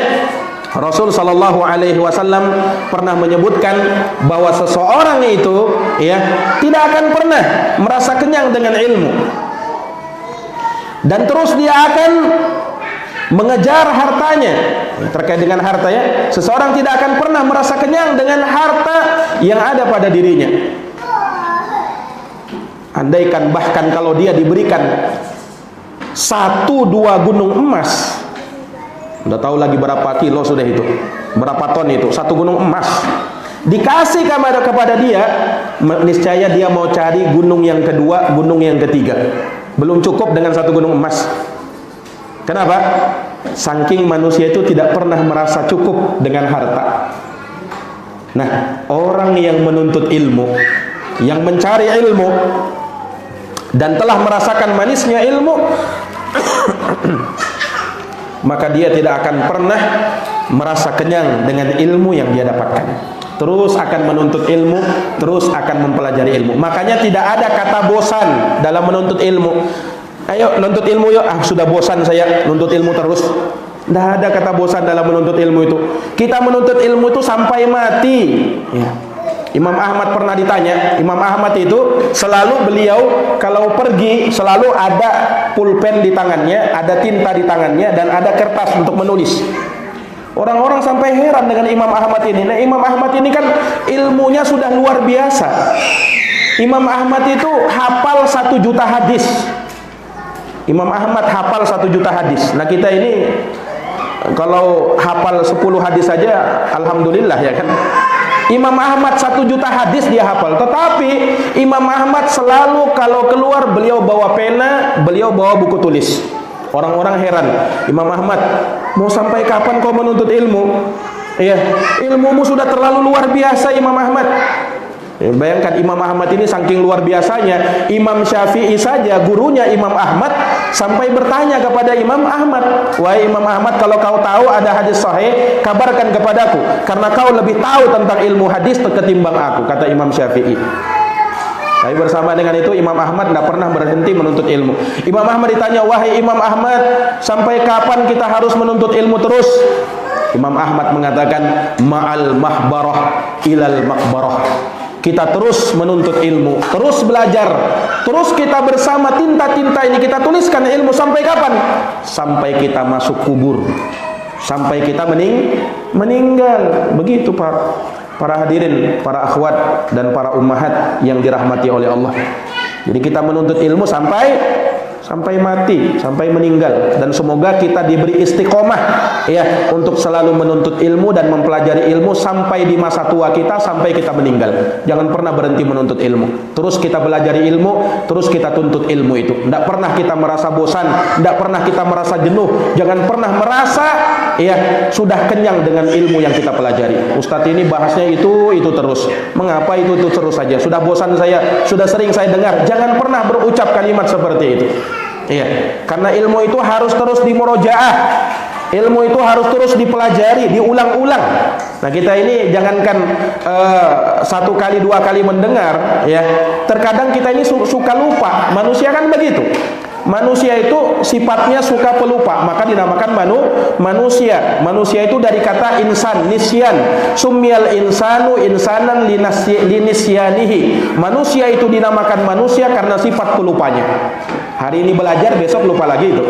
Rasul Sallallahu Alaihi Wasallam pernah menyebutkan bahwa seseorang itu tidak akan pernah merasa kenyang dengan ilmu, dan terus dia akan mengejar hartanya. Terkait dengan harta, seseorang tidak akan pernah merasa kenyang dengan harta yang ada pada dirinya. Andaikan bahkan kalau dia diberikan 1-2 gunung emas, udah tahu lagi berapa kilo sudah itu, berapa ton itu, 1 gunung emas dikasih kepada dia, niscaya dia mau cari gunung yang kedua, gunung yang ketiga. Belum cukup dengan 1 gunung emas. Kenapa? Saking manusia itu tidak pernah merasa cukup dengan harta. Nah, orang yang menuntut ilmu yang mencari ilmu dan telah merasakan manisnya ilmu, maka dia tidak akan pernah merasa kenyang dengan ilmu yang dia dapatkan. Terus akan menuntut ilmu, terus akan mempelajari ilmu. Makanya tidak ada kata bosan dalam menuntut ilmu. Ayo nuntut ilmu yuk, sudah bosan saya nuntut ilmu terus. Tidak ada kata bosan dalam menuntut ilmu itu. Kita menuntut ilmu itu sampai mati ya. Imam Ahmad pernah ditanya. Imam Ahmad itu selalu beliau kalau pergi selalu ada pulpen di tangannya, ada tinta di tangannya, dan ada kertas untuk menulis. Orang-orang sampai heran dengan Imam Ahmad ini. Nah, Imam Ahmad ini kan ilmunya sudah luar biasa. Imam Ahmad itu hafal 1 juta hadis. Imam Ahmad hafal 1 juta hadis. Nah, kita ini kalau hafal 10 hadis saja alhamdulillah ya kan. Imam Ahmad 1 juta hadis dia hafal. Tetapi Imam Ahmad selalu kalau keluar beliau bawa pena, beliau bawa buku tulis. Orang-orang heran, Imam Ahmad, mau sampai kapan kau menuntut ilmu? Iya, ilmumu sudah terlalu luar biasa, Imam Ahmad. Ya, bayangkan Imam Ahmad ini saking luar biasanya, Imam Syafi'i saja gurunya Imam Ahmad sampai bertanya kepada Imam Ahmad, wahai Imam Ahmad, kalau kau tahu ada hadis sahih, kabarkan kepadaku, karena kau lebih tahu tentang ilmu hadis ketimbang aku, kata Imam Syafi'i. Tapi bersama dengan itu Imam Ahmad tidak pernah berhenti menuntut ilmu. Imam Ahmad ditanya, wahai Imam Ahmad, sampai kapan kita harus menuntut ilmu terus? Imam Ahmad mengatakan, ma'al mahbarah ilal makbarah. Kita terus menuntut ilmu, terus belajar, terus kita bersama tinta-tinta ini kita tuliskan ilmu sampai kapan? Sampai kita masuk kubur, sampai kita meninggal. Begitu para hadirin, para akhwat dan para ummahat yang dirahmati oleh Allah. Jadi kita menuntut ilmu sampai mati, sampai meninggal, dan semoga kita diberi istiqomah ya untuk selalu menuntut ilmu dan mempelajari ilmu sampai di masa tua kita, sampai kita meninggal. Jangan pernah berhenti menuntut ilmu. Terus kita belajari ilmu, terus kita tuntut ilmu itu. Tidak pernah kita merasa bosan, tidak pernah kita merasa jenuh. Jangan pernah merasa ya sudah kenyang dengan ilmu yang kita pelajari. Ustadz ini bahasnya itu terus. Mengapa itu terus saja? Sudah bosan saya, sudah sering saya dengar. Jangan pernah berucap kalimat seperti itu. Iya, karena ilmu itu harus terus dimurojaah. Ilmu itu harus terus dipelajari, diulang-ulang. Nah, kita ini jangankan 1 kali 2 kali mendengar ya. Terkadang kita ini suka lupa. Manusia kan begitu. Manusia itu sifatnya suka pelupa, maka dinamakan manusia. Manusia itu dari kata insan, nisyan. Summiyal insanu insanan linisyanihi. Manusia itu dinamakan manusia karena sifat pelupanya. Hari ini belajar, besok lupa lagi itu.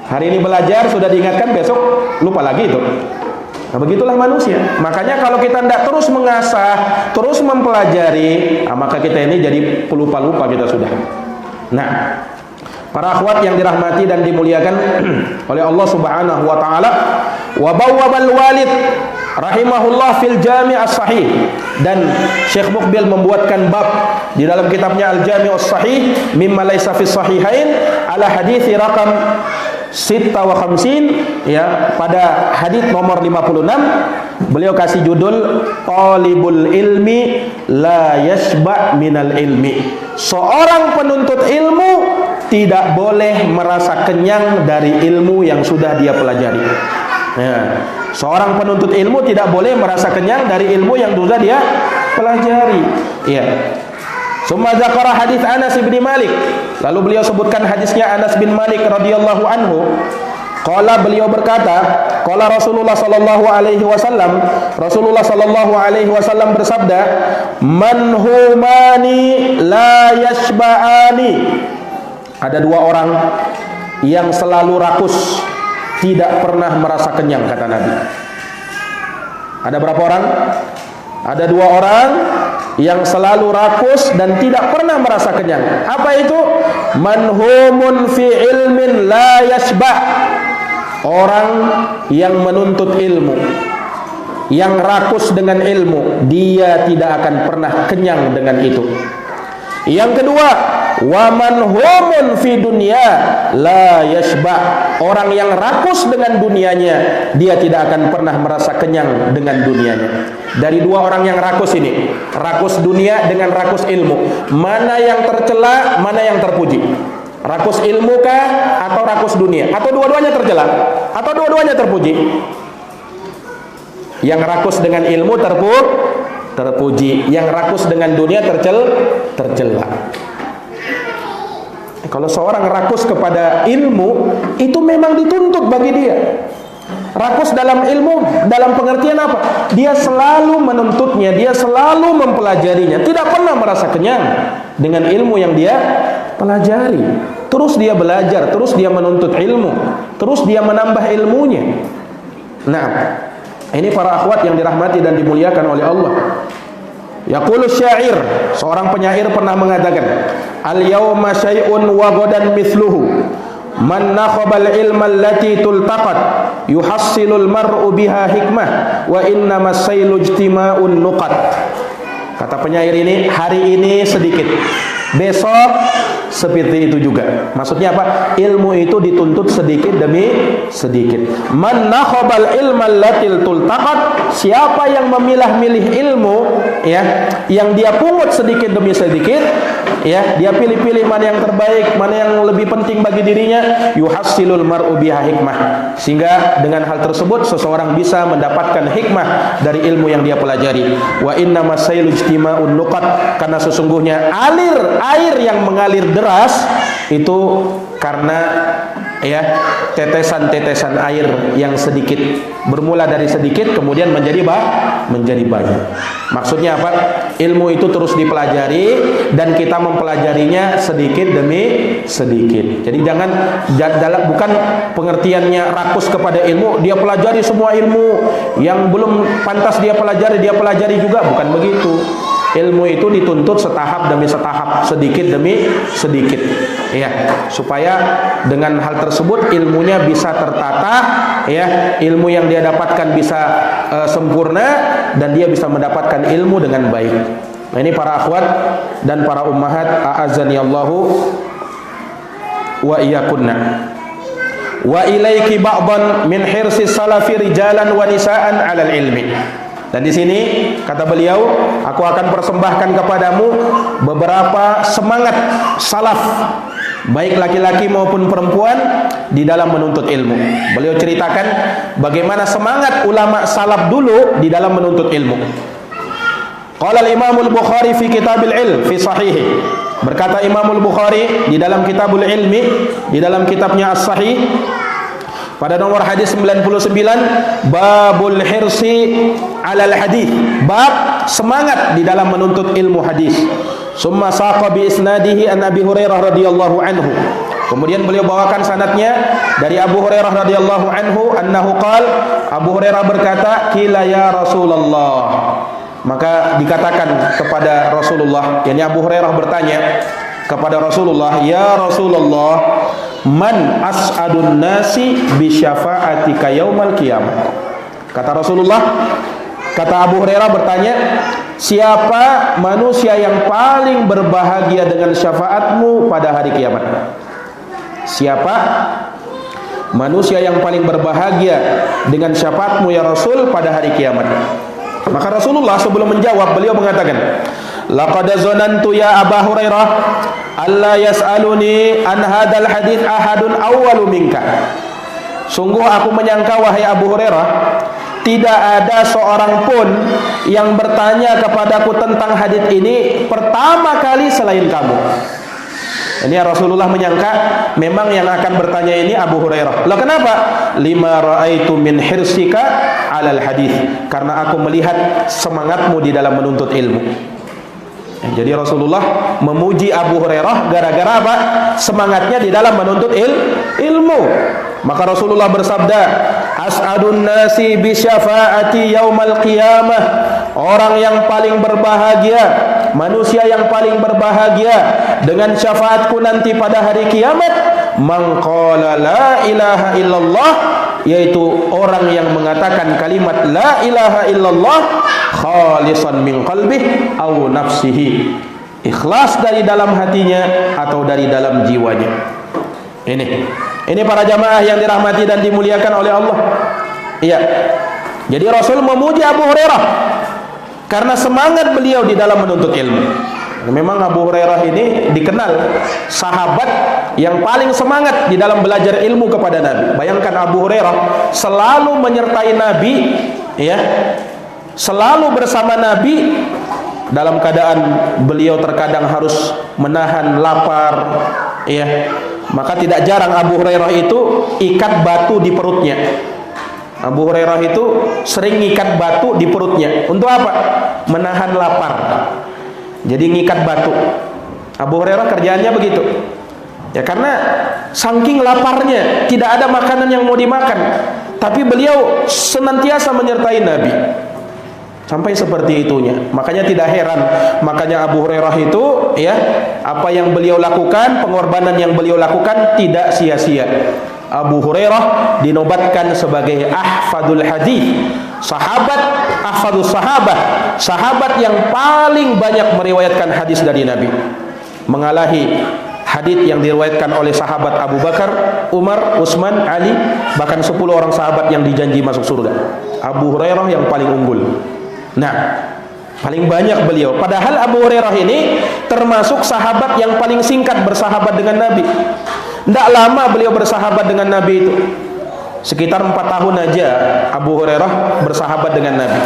Hari ini belajar, sudah diingatkan, besok lupa lagi itu. Nah, begitulah manusia. Makanya kalau kita tidak terus mengasah, terus mempelajari, maka kita ini jadi pelupa-lupa kita sudah. Nah, para akhwat yang dirahmati dan dimuliakan oleh Allah Subhanahu wa taala, wa bawwabal walid rahimahullah fil Jami' as-Sahih, dan Syekh Muqbil membuatkan bab di dalam kitabnya Al-Jami' as-Sahih mimma laysa fi sahihain ala hadits raqam 56 ya, pada hadis nomor 56 beliau kasih judul Talibul ilmi la yashba minal ilmi. Seorang penuntut ilmu tidak boleh merasa kenyang dari ilmu yang sudah dia pelajari. Ya. Seorang penuntut ilmu tidak boleh merasa kenyang dari ilmu yang sudah dia pelajari. Ya. Summa dzakara hadis Anas bin Malik. Lalu beliau sebutkan hadisnya Anas bin Malik radhiyallahu anhu. Qala, beliau berkata, qala Rasulullah sallallahu alaihi wasallam, Rasulullah sallallahu alaihi wasallam bersabda, man humani la yashba'ani. Ada 2 orang yang selalu rakus, tidak pernah merasa kenyang, kata Nabi. Ada berapa orang? Ada 2 orang yang selalu rakus dan tidak pernah merasa kenyang. Apa itu? Manhumun fi ilmin la yashba'. Orang yang menuntut ilmu, yang rakus dengan ilmu, dia tidak akan pernah kenyang dengan itu. Yang kedua, Wa man humun fi dunya la yashba. Orang yang rakus dengan dunianya, dia tidak akan pernah merasa kenyang dengan dunianya. Dari dua orang yang rakus ini, rakus dunia dengan rakus ilmu, mana yang tercela, mana yang terpuji? Rakus ilmu kah atau rakus dunia? Atau dua-duanya tercela? Atau dua-duanya terpuji? Yang rakus dengan ilmu terpuji, yang rakus dengan dunia tercela. Kalau seorang rakus kepada ilmu, itu memang dituntut bagi dia. Rakus dalam ilmu, dalam pengertian apa? Dia selalu menuntutnya, dia selalu mempelajarinya, tidak pernah merasa kenyang dengan ilmu yang dia pelajari. Terus dia belajar, terus dia menuntut ilmu, terus dia menambah ilmunya. Nah, ini para akhwat yang dirahmati dan dimuliakan oleh Allah. Yaqulu syair, seorang penyair pernah mengatakan, al-yawma syai'un wa ghadan mithluhu. Man nakhabal ilma allati tultaqat yuhassilul mar'u biha hikmah wa innamas sailu ijtima'un nuqat. Kata penyair ini, hari ini sedikit, besok seperti itu juga. Maksudnya apa? Ilmu itu dituntut sedikit demi sedikit. Man nakhabal ilma allati tultaqat, siapa yang memilah-milih ilmu, ya, yang dia pungut sedikit demi sedikit, ya, dia pilih-pilih mana yang terbaik, mana yang lebih penting bagi dirinya, yuhassilul mar'u biha hikmah, sehingga dengan hal tersebut seseorang bisa mendapatkan hikmah dari ilmu yang dia pelajari. Wa innamas sailu ijtima'un nuqat, karena sesungguhnya air yang mengalir deras itu karena, ya, tetesan-tetesan air yang sedikit, bermula dari sedikit kemudian menjadi banyak. Maksudnya apa? Ilmu itu terus dipelajari dan kita mempelajarinya sedikit demi sedikit. Jadi bukan pengertiannya rakus kepada ilmu, dia pelajari semua ilmu, yang belum pantas dia pelajari juga, bukan begitu. Ilmu itu dituntut setahap demi setahap, sedikit demi sedikit, ya, supaya dengan hal tersebut ilmunya bisa tertata, ya, ilmu yang dia dapatkan bisa sempurna dan dia bisa mendapatkan ilmu dengan baik. Nah, ini para akhwat dan para ummahat, a'azzani Allahu wa iyyakunna. Wa ilaiki ba'dan min hirsis salafi rijalan wa nisaan 'alal ilmi. Dan di sini kata beliau, aku akan persembahkan kepadamu beberapa semangat salaf, baik laki-laki maupun perempuan, di dalam menuntut ilmu. Beliau ceritakan bagaimana semangat ulama salaf dulu di dalam menuntut ilmu. Qala al-Imam al-Bukhari fi Kitabil Ilm fi Sahih. Berkata Imam al-Bukhari di dalam Kitabul Ilmi, di dalam kitabnya As-Sahih, pada nomor hadis 99, babul hirsi alal hadis, bab semangat di dalam menuntut ilmu hadis. Summa saqa bi isnadihi an Abi Hurairah radhiyallahu anhu. Kemudian beliau bawakan sanadnya dari Abu Hurairah radhiyallahu anhu, annahu qala, Abu Hurairah berkata, qila ya Rasulullah. Maka dikatakan kepada Rasulullah, yakni Abu Hurairah bertanya kepada Rasulullah, ya Rasulullah, man as'adun nasi bi syafa'atika yaumal qiyamah. Kata Rasulullah, kata Abu Hurairah bertanya, siapa manusia yang paling berbahagia dengan syafaatmu pada hari kiamat? Siapa manusia yang paling berbahagia dengan syafaatmu ya Rasul pada hari kiamat? Maka Rasulullah sebelum menjawab, beliau mengatakan, laqad zanantu ya Abu Hurairah alla yas'aluni an hadzal hadits ahadun awwalu minka. Sungguh aku menyangka wahai Abu Hurairah, tidak ada seorang pun yang bertanya kepadaku tentang hadits ini pertama kali selain kamu. Ini Rasulullah menyangka memang yang akan bertanya ini Abu Hurairah. Lah kenapa? Lima ra'aitu min hirsika 'alal hadits. Karena aku melihat semangatmu di dalam menuntut ilmu. Jadi Rasulullah memuji Abu Hurairah gara-gara apa? Semangatnya di dalam menuntut ilmu. Maka Rasulullah bersabda, as'adun nasi bi syafaati yaumal qiyamah. Orang yang paling berbahagia, manusia yang paling berbahagia dengan syafaatku nanti pada hari kiamat, man qala la ilaha illallah, yaitu orang yang mengatakan kalimat la ilaha illallah khalisan min qalbih aw nafsihi, Ikhlas dari dalam hatinya atau dari dalam jiwanya. Ini para jamaah yang dirahmati dan dimuliakan oleh Allah. Iya. Jadi Rasul memuji Abu Hurairah karena semangat beliau di dalam menuntut ilmu. Memang Abu Hurairah ini dikenal sahabat yang paling semangat di dalam belajar ilmu kepada Nabi. Bayangkan Abu Hurairah selalu menyertai Nabi, ya, selalu bersama Nabi dalam keadaan beliau terkadang harus menahan lapar, ya. Maka tidak jarang Abu Hurairah itu ikat batu di perutnya. Abu Hurairah itu sering ikat batu di perutnya. Untuk apa? Menahan lapar. Jadi ngikat batu. Abu Hurairah kerjaannya begitu. Ya, karena saking laparnya, tidak ada makanan yang mau dimakan. Tapi beliau senantiasa menyertai Nabi. Sampai seperti itunya. Makanya tidak heran, makanya Abu Hurairah itu, ya, apa yang beliau lakukan, pengorbanan yang beliau lakukan tidak sia-sia. Abu Hurairah dinobatkan sebagai ahfadul hadis, sahabat ahfadus sahabah, sahabat yang paling banyak meriwayatkan hadis dari Nabi, mengalahi hadis yang diriwayatkan oleh sahabat Abu Bakar, Umar, Utsman, Ali, bahkan 10 orang sahabat yang dijanji masuk surga. Abu Hurairah yang paling unggul. Nah, paling banyak beliau. Padahal Abu Hurairah ini termasuk sahabat yang paling singkat bersahabat dengan Nabi. Tidak lama beliau bersahabat dengan Nabi itu. Sekitar 4 tahun aja Abu Hurairah bersahabat dengan Nabi.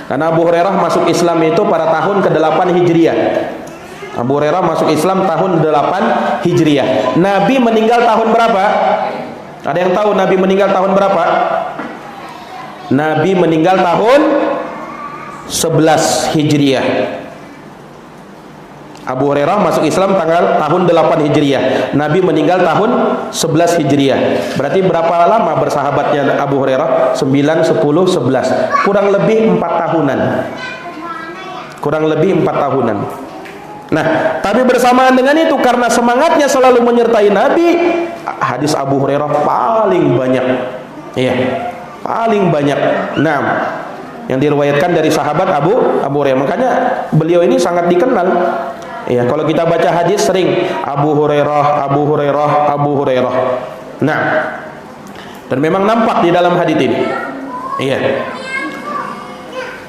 Karena Abu Hurairah masuk Islam itu pada tahun ke-8 Hijriah. Abu Hurairah masuk Islam tahun 8 Hijriah. Nabi meninggal tahun berapa? Ada yang tahu Nabi meninggal tahun berapa? Nabi meninggal tahun 11 Hijriah. Abu Hurairah masuk Islam tahun 8 Hijriah. Nabi meninggal tahun 11 Hijriah. Berarti berapa lama bersahabatnya Abu Hurairah? 9, 10, 11. Kurang lebih 4 tahunan. Kurang lebih 4 tahunan. Nah, tapi bersamaan dengan itu, karena semangatnya selalu menyertai Nabi, hadis Abu Hurairah paling banyak. Iya, paling banyak. Nah, yang diriwayatkan dari sahabat Abu Hurairah. Makanya beliau ini sangat dikenal. Ya, kalau kita baca hadis sering Abu Hurairah, Abu Hurairah, Abu Hurairah. Nah, dan memang nampak di dalam hadis ini. Iya.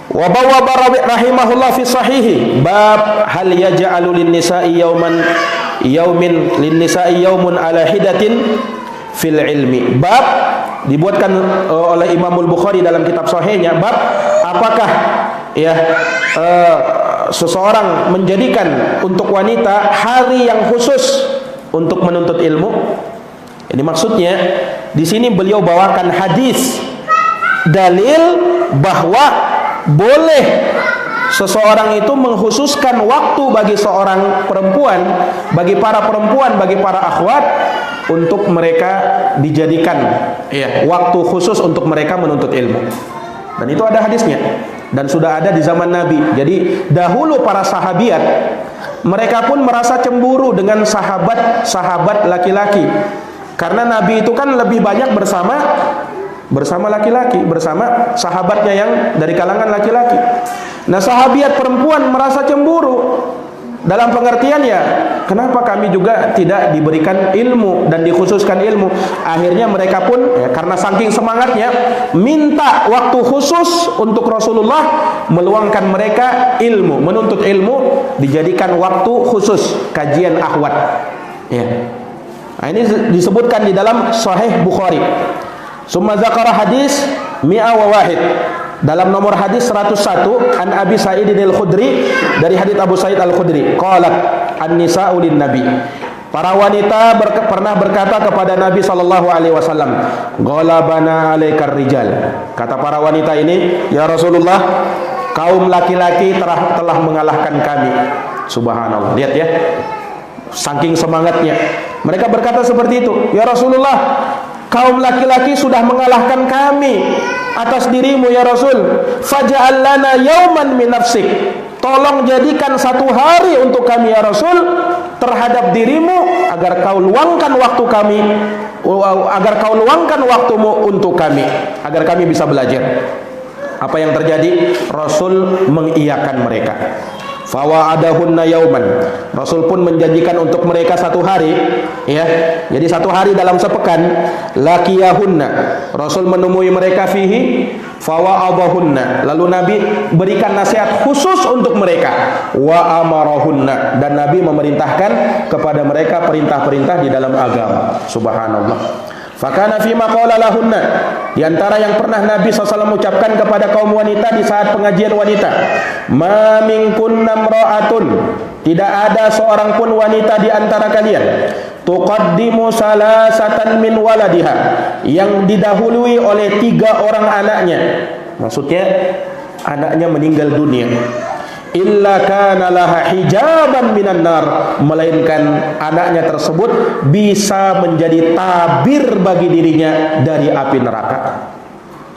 Wa bawwaba rahimahullah fi sahihi bab hal yaj'alu lin-nisa'i yaumin lin-nisa'i yaumun ala hidatin fil ilmi. Bab dibuatkan oleh Imamul Bukhari dalam kitab sahihnya, bab apakah, ya, seseorang menjadikan untuk wanita hari yang khusus untuk menuntut ilmu. Ini maksudnya di sini beliau bawakan hadis dalil bahwa boleh seseorang itu mengkhususkan waktu bagi seorang perempuan, bagi para perempuan, bagi para akhwat, untuk mereka dijadikan, ya, waktu khusus untuk mereka menuntut ilmu. Dan itu ada hadisnya, dan sudah ada di zaman Nabi. Jadi dahulu para sahabiat, mereka pun merasa cemburu dengan sahabat-sahabat laki-laki, karena Nabi itu kan lebih banyak bersama laki-laki, bersama sahabatnya yang dari kalangan laki-laki. Nah, sahabiat perempuan merasa cemburu, dalam pengertian, ya, kenapa kami juga tidak diberikan ilmu dan dikhususkan ilmu. Akhirnya mereka pun, ya, karena saking semangatnya, minta waktu khusus untuk Rasulullah meluangkan mereka ilmu, menuntut ilmu, dijadikan waktu khusus kajian akhwat, ya. Nah, ini disebutkan di dalam Sahih Bukhari. Summa dzakara hadis 101 dalam nomor hadis 101 an Abi Sa'id al-Khudri, dari hadis Abu Sa'id al-Khudri, qalat an-nisa'u lin-nabi, para wanita pernah berkata kepada Nabi sallallahu alaihi wasallam, ghalabana 'alaikar rijal. Kata para wanita ini, ya Rasulullah, kaum laki-laki telah mengalahkan kami. Subhanallah. Lihat, ya, saking semangatnya mereka berkata seperti itu. Ya Rasulullah, kaum laki-laki sudah mengalahkan kami atas dirimu, ya Rasul. Faj'al lana yauman min nafsik. Tolong jadikan satu hari untuk kami, ya Rasul, terhadap dirimu, agar kau luangkan waktu kami, agar kau luangkan waktumu untuk kami, agar kami bisa belajar. Apa yang terjadi? Rasul mengiyakan mereka. Fawa'adahunna yauman. Rasul pun menjanjikan untuk mereka satu hari, ya. Jadi satu hari dalam sepekan, laqiyahunna. Rasul menemui mereka fihi fawa'adahunna. Lalu Nabi berikan nasihat khusus untuk mereka. Wa amarahunna, dan Nabi memerintahkan kepada mereka perintah-perintah di dalam agama. Subhanallah. Fakana fima qala lahunna, di antara yang pernah Nabi SAW ucapkan kepada kaum wanita di saat pengajian wanita, ma minkunna imra'atun, tidak ada seorang pun wanita di antara kalian, tuqaddimu salasatan min waladiha, yang didahului oleh 3 orang anaknya, maksudnya anaknya meninggal dunia, illa kana laha hijaban minan nar, melainkan anaknya tersebut bisa menjadi tabir bagi dirinya dari api neraka.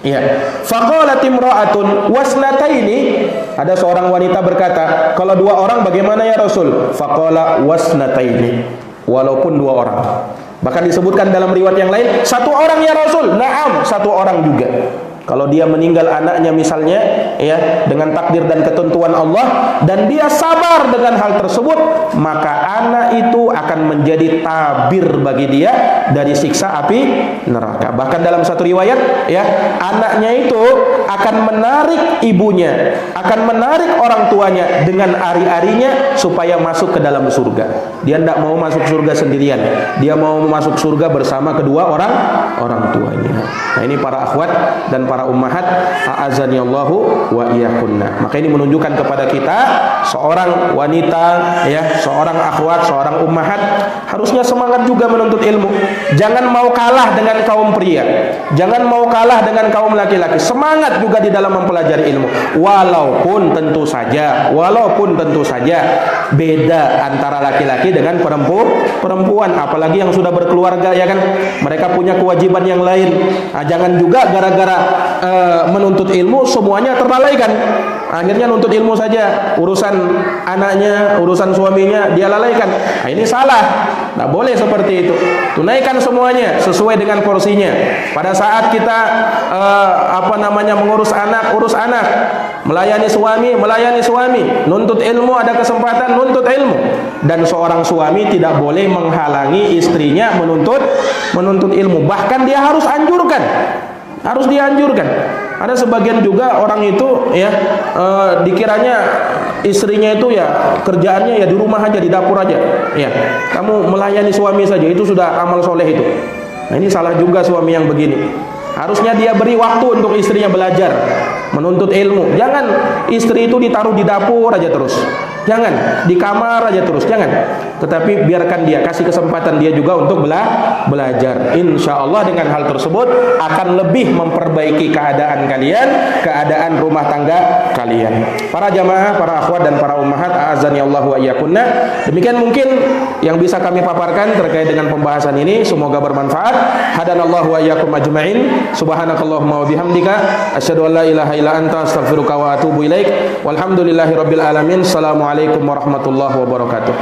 Ya, faqalat imra'atun wasnataini, ada seorang wanita berkata, kalau 2 orang bagaimana ya Rasul? Faqala wasnataini, walaupun 2 orang. Bahkan disebutkan dalam riwayat yang lain, 1 orang ya Rasul. Naam, 1 orang juga. Kalau dia meninggal anaknya misalnya, ya, dengan takdir dan ketentuan Allah, dan dia sabar dengan hal tersebut, maka anak itu akan menjadi tabir bagi dia dari siksa api neraka. Bahkan dalam satu riwayat, ya, anaknya itu akan menarik ibunya, akan menarik orang tuanya dengan ari-arinya supaya masuk ke dalam surga. Dia tidak mau masuk surga sendirian, dia mau masuk surga bersama kedua orang tuanya. Nah, ini para akhwat dan para ummahat, a'azani Allahu wa iyyakunna. Maka ini menunjukkan kepada kita, seorang wanita, ya, seorang akhwat, seorang ummahat harusnya semangat juga menuntut ilmu. Jangan mau kalah dengan kaum pria, jangan mau kalah dengan kaum laki-laki. Semangat juga di dalam mempelajari ilmu. Walaupun tentu saja beda antara laki-laki dengan perempuan, apalagi yang sudah berkeluarga, ya kan, mereka punya kewajiban yang lain. Nah, jangan juga gara-gara menuntut ilmu semuanya terlalaikan, akhirnya nuntut ilmu saja, urusan anaknya, urusan suaminya dia lalaikan. Nah, ini salah. Nah, boleh seperti itu. Tunaikan semuanya sesuai dengan porsinya. Pada saat kita mengurus anak, urus anak. Melayani suami, nuntut ilmu, ada kesempatan nuntut ilmu. Dan seorang suami tidak boleh menghalangi istrinya menuntut ilmu. Bahkan dia harus dianjurkan. Ada sebagian juga orang itu, ya, dikiranya istrinya itu, ya, kerjaannya ya di rumah aja, di dapur aja, ya, kamu melayani suami saja, itu sudah amal soleh itu. Nah, ini salah juga suami yang begini. Harusnya dia beri waktu untuk istrinya belajar, menuntut ilmu. Jangan istri itu ditaruh di dapur aja terus, jangan di kamar aja terus, jangan. Tetapi biarkan dia, kasih kesempatan dia juga untuk belajar. Insya Allah dengan hal tersebut akan lebih memperbaiki keadaan kalian, keadaan rumah tangga kalian. Para jamaah, para akhwat dan para ummahat, a'azani Allah wa iyyakunna. Demikian mungkin yang bisa kami paparkan terkait dengan pembahasan ini. Semoga bermanfaat. Hadanallahu wa iyyakum ajma'in. Subhanakallahumma wa bihamdika asyhadu an la ilaha illa anta astaghfiruka wa atubu ilaik. Walhamdulillahirabbil alamin. Assalamualaikum warahmatullahi wabarakatuh.